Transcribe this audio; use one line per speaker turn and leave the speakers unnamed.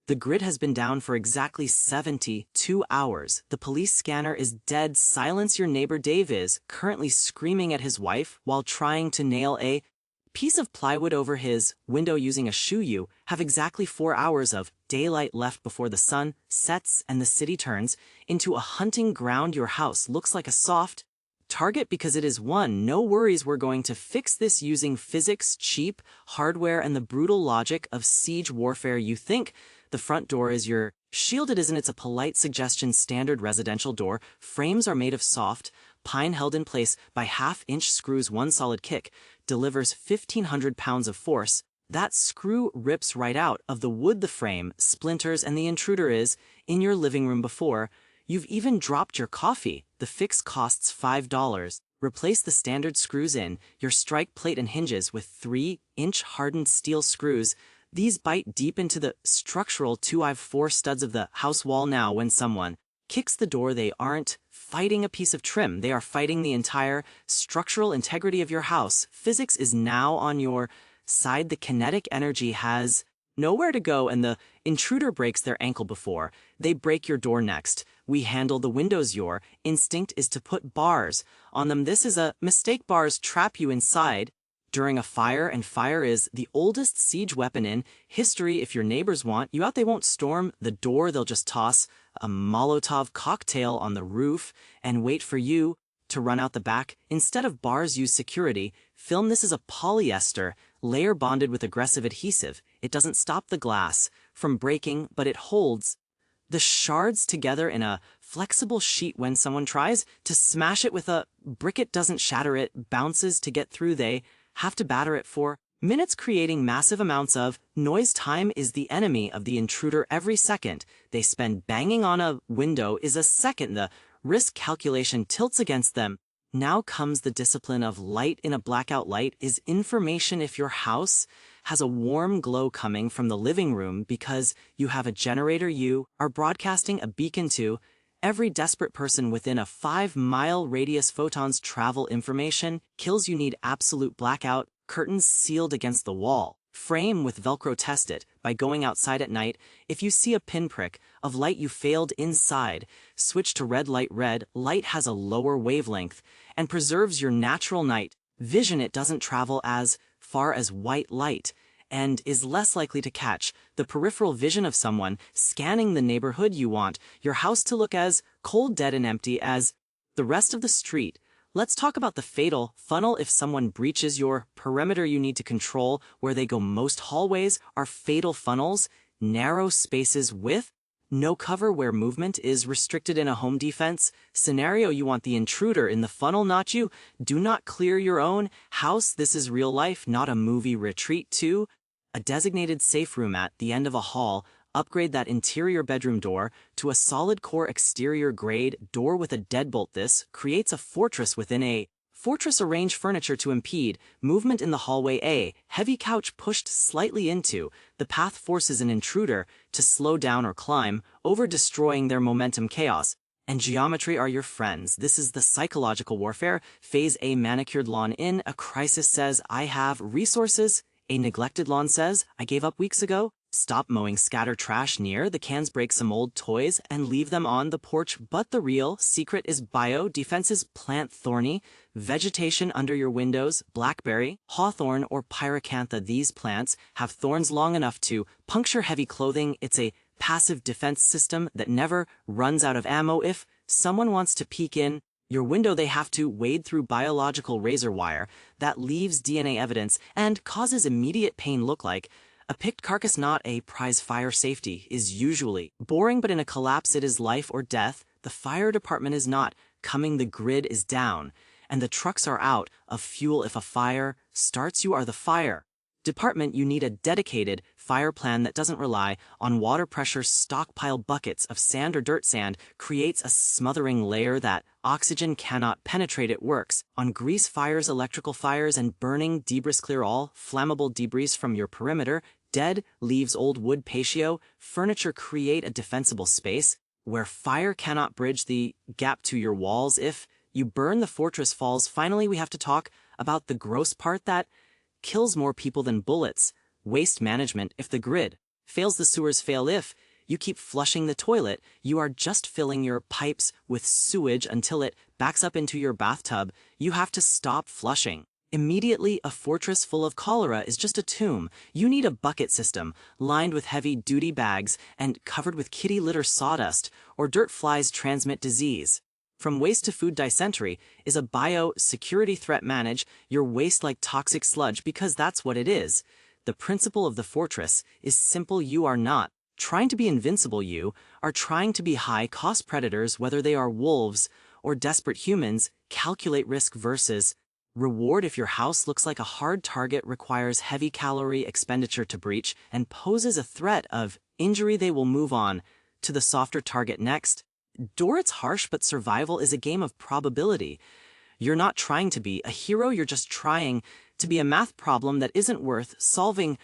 The grid has been down for exactly 72 hours. The police scanner is dead. Silence. Your neighbor Dave is currently screaming at his wife while trying to nail a piece of plywood over his window using a shoe. You have exactly 4 hours of daylight left before the sun sets and the city turns into a hunting ground. Your house looks like a soft target because it is one. No worries, we're going to fix this using physics, cheap hardware, and the brutal logic of siege warfare. You think the front door is your shield. It isn't. It's a polite suggestion. Standard residential door. Frames are made of soft pine held in place by half-inch screws. One solid kick delivers 1,500 pounds of force. That screw rips right out of the wood. The frame splinters and the intruder is in your living room before you've even dropped your coffee. The fix costs $5. Replace the standard screws in your strike plate and hinges with 3-inch hardened steel screws. These bite deep into the structural 2x4 studs of the house wall. Now, when someone kicks the door, they aren't fighting a piece of trim. They are fighting the entire structural integrity of your house. Physics is now on your side. The kinetic energy has nowhere to go, and the intruder breaks their ankle before they break your door. Next, we handle the windows. Your instinct is to put bars on them. This is a mistake. Bars trap you inside during a fire, and fire is the oldest siege weapon in history. If your neighbors want you out, they won't storm the door. They'll just toss a Molotov cocktail on the roof and wait for you to run out the back. Instead of bars, use security film. This is a polyester layer bonded with aggressive adhesive. It doesn't stop the glass from breaking, but it holds the shards together in a flexible sheet. When someone tries to smash it with a brick, it doesn't shatter. It bounces to get through. They have to batter it for minutes, creating massive amounts of noise. Time is the enemy of the intruder. Every second they spend banging on a window is a second the risk calculation tilts against them. Now comes the discipline of light. In a blackout, light is information. If your house has a warm glow coming from the living room because you have a generator, you are broadcasting a beacon to every desperate person within a 5-mile radius. Photons travel. Information kills. You need absolute blackout curtains sealed against the wall. Frame with Velcro. Test it by going outside at night. If you see a pinprick of light, you failed inside. Switch to red light. Red light has a lower wavelength and preserves your natural night vision. It doesn't travel as far as white light and is less likely to catch the peripheral vision of someone scanning the neighborhood. You want your house to look as cold, dead, and empty as the rest of the street. Let's talk about the fatal funnel. If someone breaches your perimeter, you need to control where they go. Most hallways are fatal funnels, narrow spaces with no cover where movement is restricted. In a home defense scenario, you want the intruder in the funnel, not you. Do not clear your own house. This is real life, not a movie. Retreat to a designated safe room at the end of a hall. Upgrade that interior bedroom door to a solid core exterior grade door with a deadbolt. This creates a fortress within a fortress. Arrange furniture to impede movement in the hallway. A heavy couch pushed slightly into the path forces an intruder to slow down or climb over, destroying their momentum. Chaos and geometry are your friends. This is the psychological warfare phase. A manicured lawn in a crisis says, I have resources. A neglected lawn says, I gave up weeks ago. Stop mowing. Scatter trash near the cans. Break some old toys and leave them on the porch. But the real secret is bio defenses. Plant thorny vegetation under your windows. Blackberry, hawthorn, or pyracantha. These plants have thorns long enough to puncture heavy clothing. It's a passive defense system that never runs out of ammo. If someone wants to peek in your window, they have to wade through biological razor wire that leaves DNA evidence and causes immediate pain. Look like a picked carcass, not a prize. Fire safety is usually boring, but in a collapse it is life or death. The fire department is not coming. The grid is down and the trucks are out of fuel. If a fire starts, you are the fire department. You need a dedicated fire plan that doesn't rely on water pressure. Stockpile buckets of sand or dirt. Sand creates a smothering layer that oxygen cannot penetrate. It works on grease fires, electrical fires, and burning debris. Clear all flammable debris from your perimeter. Dead leaves, old wood, patio, furniture. Create a defensible space where fire cannot bridge the gap to your walls. If you burn, the fortress falls. Finally, we have to talk about the gross part that kills more people than bullets. Waste management. If the grid Fails the sewers fail if you keep flushing the toilet, you are just filling your pipes with sewage until it backs up into your bathtub. You have to stop flushing. Immediately, a fortress full of cholera is just a tomb. You need a bucket system, lined with heavy-duty bags and covered with kitty litter sawdust, or dirt flies transmit disease. From waste to food dysentery is a bio-security threat. Manage your waste like toxic sludge because that's what it is. The principle of the fortress is simple. You are not trying to be invincible. You are trying to be high-cost predators, whether they are wolves or desperate humans. Calculate risk versus reward. If your house looks like a hard target, requires heavy calorie expenditure to breach, and poses a threat of injury, they will move on to the softer target next. Door. It's harsh, but survival is a game of probability. You're not trying to be a hero, you're just trying to be a math problem that isn't worth solving